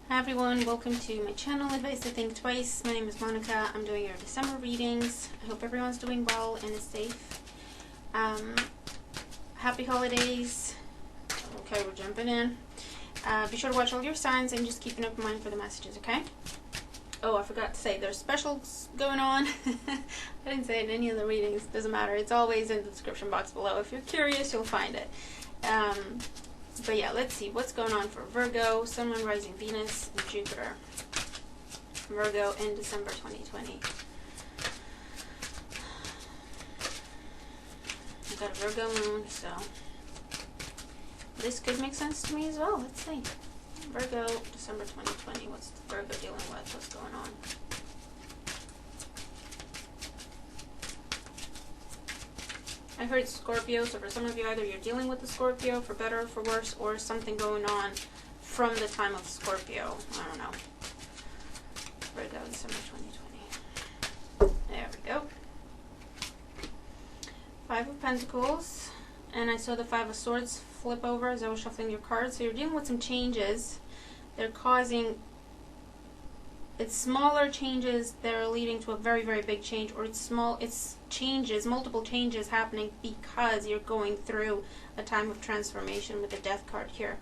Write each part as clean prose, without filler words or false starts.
Hi everyone, welcome to my channel, Advice to Think Twice. My name is Monica. I'm doing your December readings. I hope everyone's doing well and is safe. Happy holidays. Okay, we're jumping in. Be sure to watch all your signs and just keep an open mind for the messages, okay? Oh, I forgot to say, there's specials going on. I didn't say it in any of the readings. Doesn't matter. It's always in the description box below. If you're curious, you'll find it. But yeah, let's see what's going on for Virgo, Sun, Moon, Rising, Venus, and Jupiter. Virgo in December 2020. I've got a Virgo moon, so this could make sense to me as well. Let's see. Virgo, December 2020. What's Virgo dealing with? What's going on? I heard Scorpio, so for some of you, either you're dealing with the Scorpio for better or for worse, or something going on from the time of Scorpio. I don't know. Virgo, December 2020. There we go. Five of Pentacles. And I saw the Five of Swords flip over as I was shuffling your cards. So you're dealing with some changes. They're causing... It's smaller changes that are leading to a very, very big change, or it's changes, multiple changes happening because you're going through a time of transformation with the Death card here.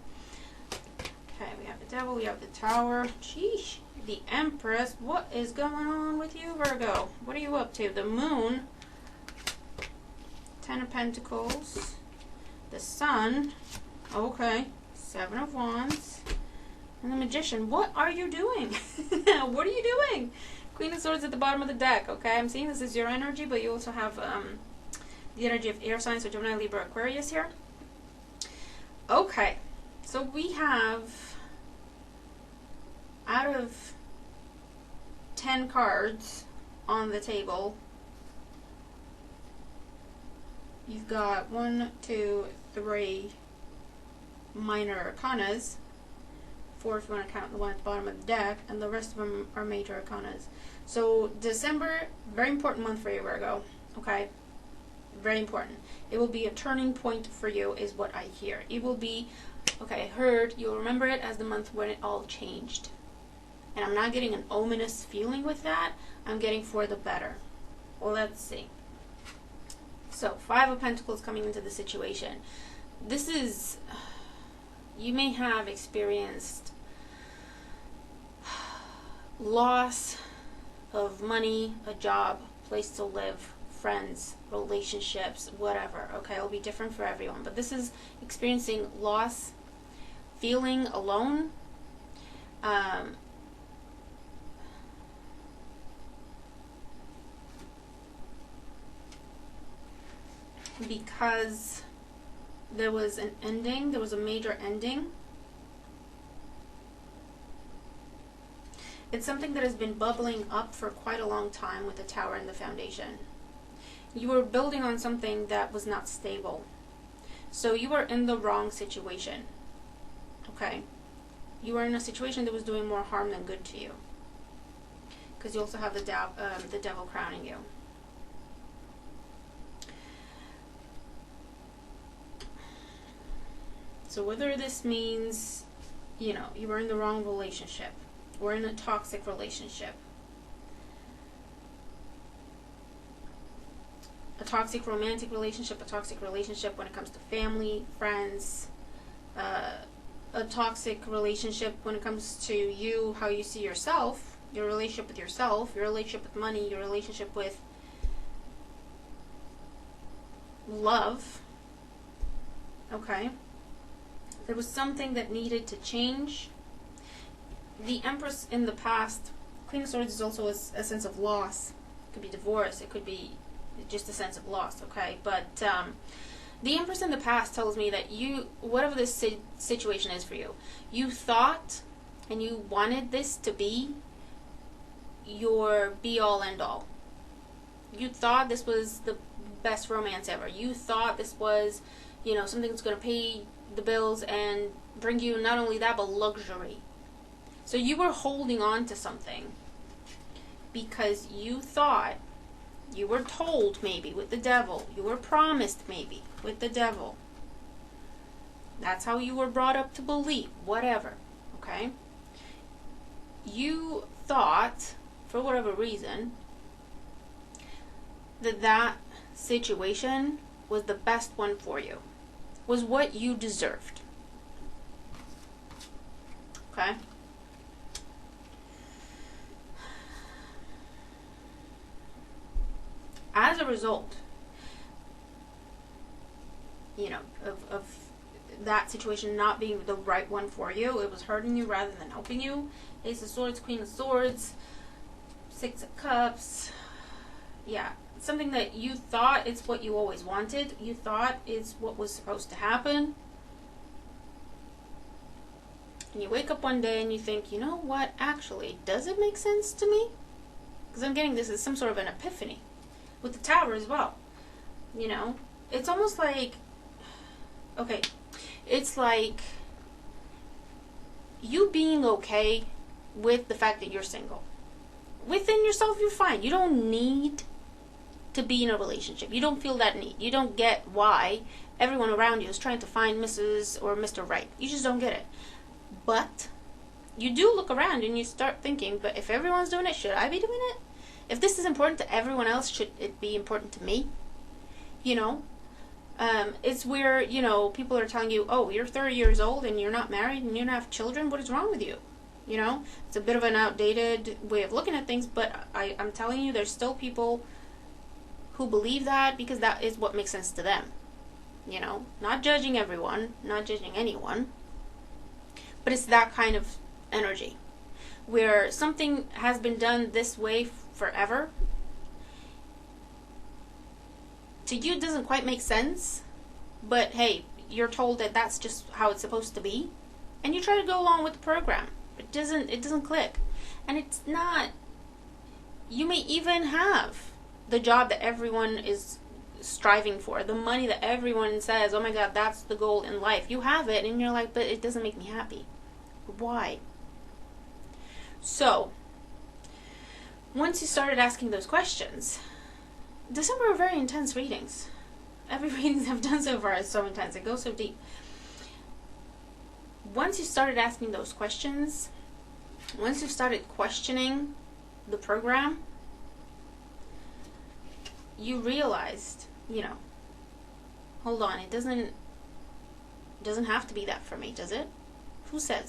Okay, we have the Devil, we have the Tower. Sheesh, the Empress. What is going on with you, Virgo? What are you up to? The Moon, Ten of Pentacles, the Sun, okay, Seven of Wands, and the Magician. What are you doing? What are you doing? Queen of Swords at the bottom of the deck, okay? I'm seeing this is your energy, but you also have the energy of air signs, so Gemini, Libra, Aquarius here. Okay, so we have, out of 10 cards on the table, you've got 1, 2, 3 minor arcanas. 4 if you want to count the one at the bottom of the deck, and the rest of them are major arcanas. So December, very important month for you, Virgo. Okay, very important. It will be a turning point for you, is what I hear. It will be, okay, I heard you'll remember it as the month when it all changed. And I'm not getting an ominous feeling with that. I'm getting for the better. Well, let's see. So Five of Pentacles coming into the situation. This is... You may have experienced loss of money, a job, place to live, friends, relationships, whatever. Okay, it'll be different for everyone. But this is experiencing loss, feeling alone, because there was an ending, there was a major ending. It's something that has been bubbling up for quite a long time with the Tower and the Foundation. You were building on something that was not stable. So you were in the wrong situation. Okay? You were in a situation that was doing more harm than good to you. Because you also have the Devil crowning you. So whether this means, you know, you were in the wrong relationship, or in a toxic relationship, a toxic romantic relationship, a toxic relationship when it comes to family, friends, a toxic relationship when it comes to you, how you see yourself, your relationship with yourself, your relationship with money, your relationship with love, okay? There was something that needed to change. The Empress in the past, Queen of Swords is also a sense of loss. It could be divorce, it could be just a sense of loss, okay? But the Empress in the past tells me that you, whatever this situation is for you, you thought and you wanted this to be your be-all, end-all. You thought this was the best romance ever. You thought this was, you know, something that's going to pay the bills and bring you not only that, but luxury. So you were holding on to something because you thought, you were told maybe with the Devil, you were promised maybe with the Devil. That's how you were brought up to believe, whatever, okay? you thought, for whatever reason, that situation was the best one for you, was what you deserved. Okay? As a result, of that situation not being the right one for you, it was hurting you rather than helping you. Ace of Swords, Queen of Swords, Six of Cups. Yeah, something that you thought it's what you always wanted. You thought it's what was supposed to happen. And you wake up one day and you think, you know what, actually, does it make sense to me? Because I'm getting this as some sort of an epiphany. With the Tower as well. It's almost like, okay, it's like you being okay with the fact that you're single. Within yourself, you're fine. You don't need to be in a relationship. You don't feel that need. You don't get why everyone around you is trying to find Mrs. or Mr. Right. You just don't get it. But you do look around and you start thinking, but if everyone's doing it, should I be doing it? If this is important to everyone else, should it be important to me? It's where, people are telling you, oh, you're 30 years old and you're not married and you don't have children. What is wrong with you? It's a bit of an outdated way of looking at things, but I'm telling you, there's still people who believe that because that is what makes sense to them. Not judging everyone, not judging anyone, but it's that kind of energy where something has been done this way forever. To you, it doesn't quite make sense, but hey, you're told that that's just how it's supposed to be, and you try to go along with the program. It doesn't click, and it's not. You may even have the job that everyone is striving for, the money that everyone says, oh my God, that's the goal in life. You have it, and you're like, but it doesn't make me happy. Why? So, once you started asking those questions, December are very intense readings. Every readings I've done so far is so intense. It goes so deep. Once you started asking those questions, once you started questioning the program, you realized, hold on, it doesn't have to be that for me, does it? Who said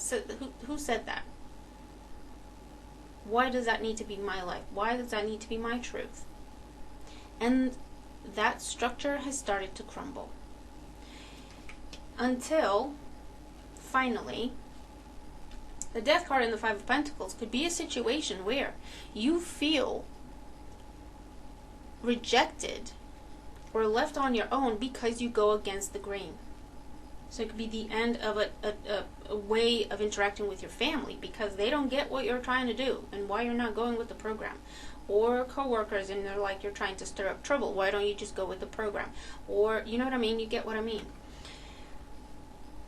that? Why does that need to be my life? Why does that need to be my truth? And that structure has started to crumble. Until, finally, the Death card and the Five of Pentacles could be a situation where you feel rejected or left on your own because you go against the grain. So it could be the end of a way of interacting with your family because they don't get what you're trying to do and why you're not going with the program. Or coworkers and they're like, you're trying to stir up trouble. Why don't you just go with the program? Or, you know what I mean? You get what I mean.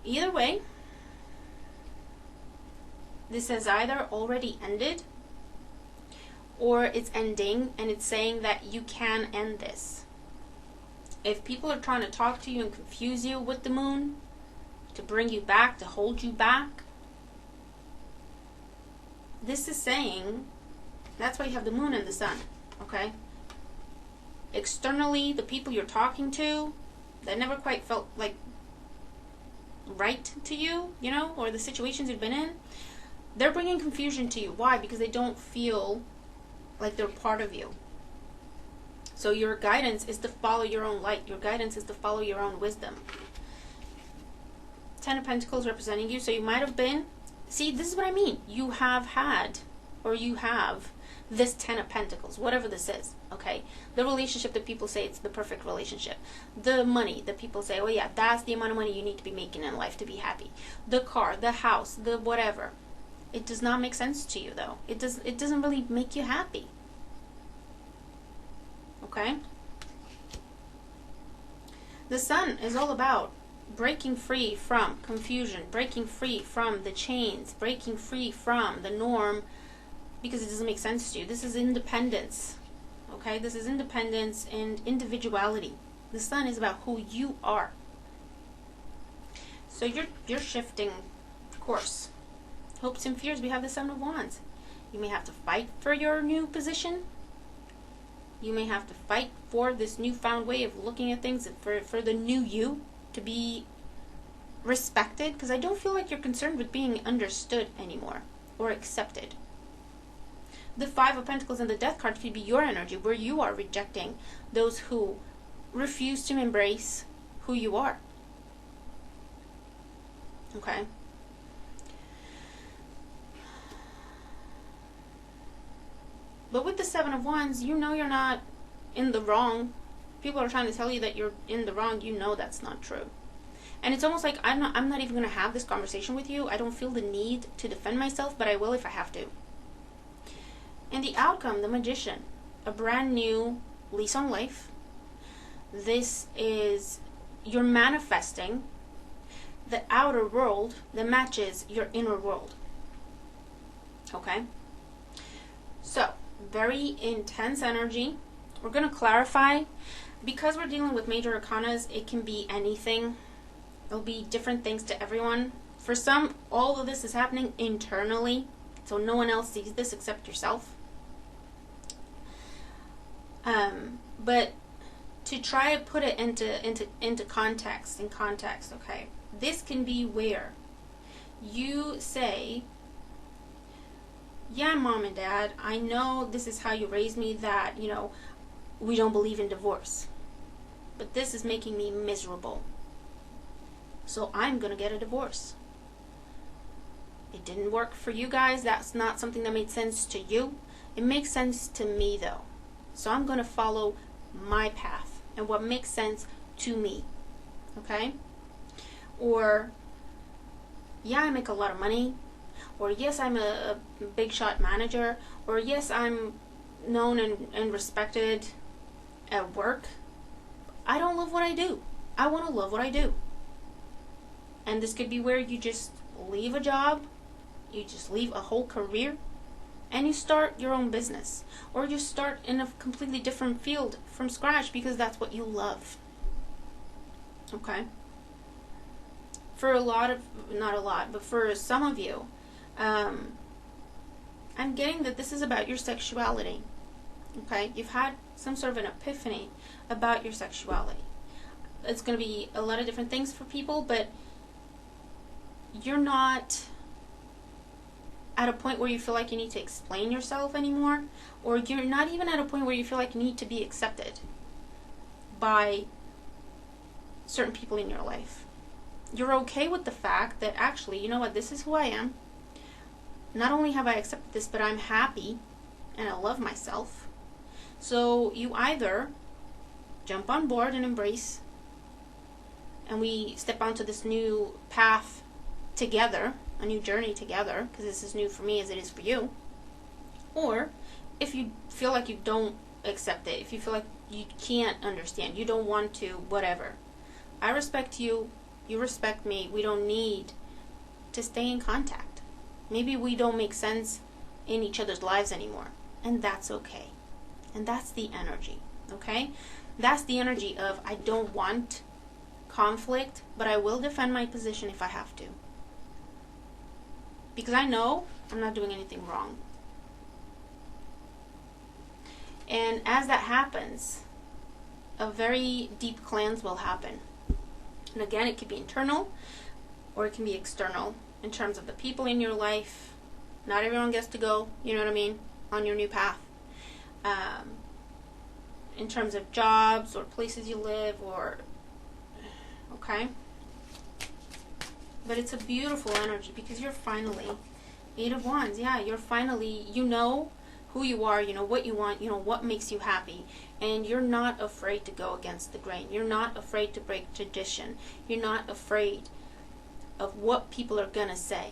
Either way, this has either already ended or it's ending and it's saying that you can end this. If people are trying to talk to you and confuse you with the moon, to bring you back, to hold you back, this is saying, that's why you have the moon and the sun, okay? Externally, the people you're talking to, that never quite felt like right to you, or the situations you've been in, they're bringing confusion to you. Why? Because they don't feel like they're part of you. So your guidance is to follow your own light. Your guidance is to follow your own wisdom. Ten of Pentacles representing you. So you might have been, see, this is what I mean. You have had, or you have this Ten of Pentacles, whatever this is, okay? The relationship that people say it's the perfect relationship. The money that people say, oh yeah, that's the amount of money you need to be making in life to be happy. The car, the house, the whatever. It does not make sense to you, though. It doesn't really make you happy. Okay? The Sun is all about breaking free from confusion, breaking free from the chains, breaking free from the norm because it doesn't make sense to you. This is independence. Okay? This is independence and individuality. The Sun is about who you are. So you're shifting course. Hopes and fears, we have the Seven of Wands. You may have to fight for your new position. You may have to fight for this newfound way of looking at things, for the new you to be respected, because I don't feel like you're concerned with being understood anymore or accepted. The Five of Pentacles and the Death card could be your energy, where you are rejecting those who refuse to embrace who you are. Okay? But with the Seven of Wands, you know you're not in the wrong. People are trying to tell you that you're in the wrong. You know that's not true. And it's almost like I'm not even going to have this conversation with you. I don't feel the need to defend myself, but I will if I have to. And the outcome, the Magician, a brand new lease on life. This is, you're manifesting the outer world that matches your inner world. Okay? So, very intense energy. We're going to clarify, because we're dealing with major arcanas, it can be anything. It'll be different things to everyone. For some, all of this is happening internally, so no one else sees this except yourself. But to try to put it into context, okay? This can be where you say, yeah, Mom and Dad, I know this is how you raised me, that, you know, we don't believe in divorce. But this is making me miserable. So I'm going to get a divorce. It didn't work for you guys. That's not something that made sense to you. It makes sense to me, though. So I'm going to follow my path and what makes sense to me. Okay? Or, yeah, I make a lot of money. Or, yes, I'm a big shot manager. Or, yes, I'm known and respected at work. I don't love what I do. I want to love what I do. And this could be where you just leave a job, you just leave a whole career, and you start your own business. Or you start in a completely different field from scratch because that's what you love. Okay? For a lot of, not a lot, but for some of you, I'm getting that this is about your sexuality. Okay? You've had some sort of an epiphany about your sexuality. It's going to be a lot of different things for people, but you're not at a point where you feel like you need to explain yourself anymore, or you're not even at a point where you feel like you need to be accepted by certain people in your life. You're okay with the fact that actually, you know what, this is who I am. Not only have I accepted this, but I'm happy and I love myself. So you either jump on board and embrace, and we step onto this new path together, a new journey together, because this is new for me as it is for you. Or if you feel like you don't accept it, if you feel like you can't understand, you don't want to, whatever. I respect you, you respect me. We don't need to stay in contact. Maybe we don't make sense in each other's lives anymore, and that's okay. And that's the energy, okay? That's the energy of, I don't want conflict, but I will defend my position if I have to. Because I know I'm not doing anything wrong. And as that happens, a very deep cleanse will happen. And again, it could be internal or it can be external in terms of the people in your life. Not everyone gets to go, you know what I mean, on your new path. In terms of jobs or places you live, or, okay? But it's a beautiful energy because you're finally, 8 of Wands, yeah, you're finally, you know who you are, you know what you want, you know what makes you happy, and you're not afraid to go against the grain. You're not afraid to break tradition. You're not afraid of what people are going to say,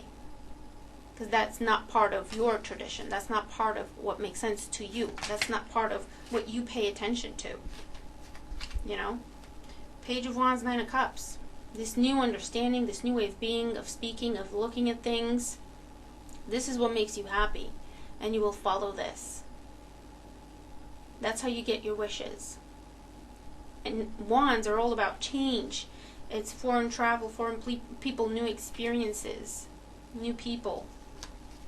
because that's not part of your tradition. That's not part of what makes sense to you. That's not part of what you pay attention to, you know? Page of Wands, 9 of Cups. This new understanding, this new way of being, of speaking, of looking at things, this is what makes you happy, and you will follow this. That's how you get your wishes. And Wands are all about change. It's foreign travel, foreign people, new experiences, new people,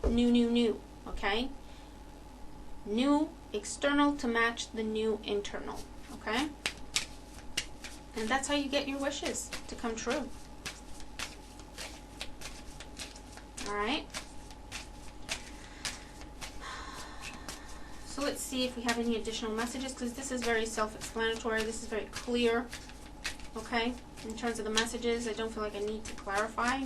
new, okay? New external to match the new internal. Okay? And that's how you get your wishes to come true. Alright? So let's see if we have any additional messages, because this is very self-explanatory. This is very clear. Okay? In terms of the messages, I don't feel like I need to clarify.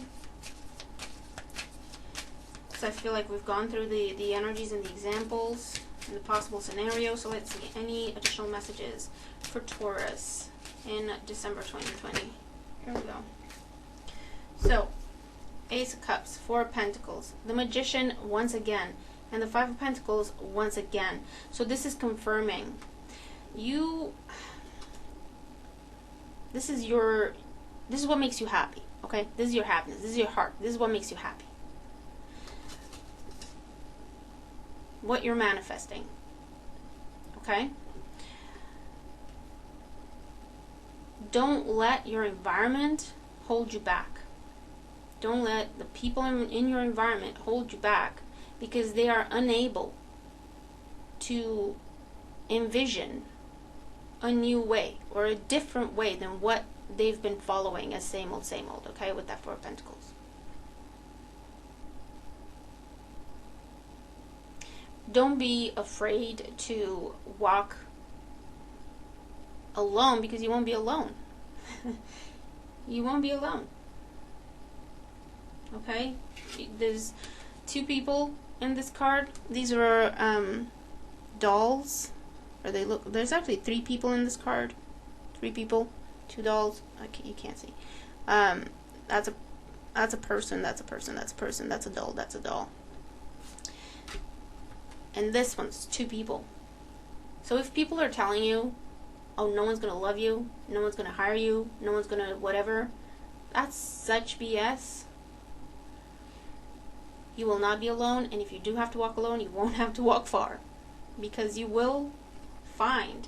Because I feel like we've gone through the energies and the examples and the possible scenarios. So let's see. Any additional messages for Taurus in December 2020? Here we go. So, Ace of Cups, Four of Pentacles, the Magician once again, and the Five of Pentacles once again. So this is confirming this is what makes you happy, okay? This is your happiness. This is your heart. This is what makes you happy. What you're manifesting, okay? Don't let your environment hold you back. Don't let the people in your environment hold you back, because they are unable to envision a new way or a different way than what they've been following as same old, okay, with that Four of Pentacles. Don't be afraid to walk alone, because you won't be alone. You won't be alone. Okay? There's two people in this card. These are dolls. Or they look. There's actually three people in this card. Three people, two dolls. You can't see. That's a person. That's a person. That's a person. That's a doll. That's a doll. And this one's two people. So if people are telling you, oh, no one's gonna love you, no one's gonna hire you, no one's gonna whatever, that's such BS. You will not be alone, and if you do have to walk alone, you won't have to walk far, because you will find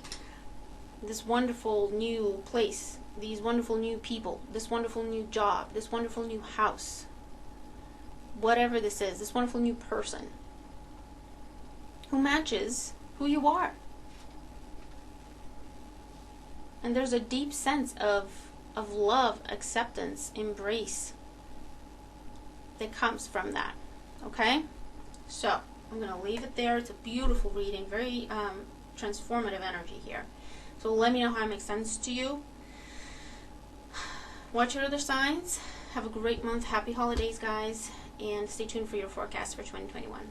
this wonderful new place, these wonderful new people, this wonderful new job, this wonderful new house, whatever this is, this wonderful new person who matches who you are. And there's a deep sense of love, acceptance, embrace that comes from that. Okay? So, I'm going to leave it there. It's a beautiful reading, very transformative energy here. So let me know how it makes sense to you. Watch your other signs. Have a great month. Happy holidays, guys. And stay tuned for your forecast for 2021.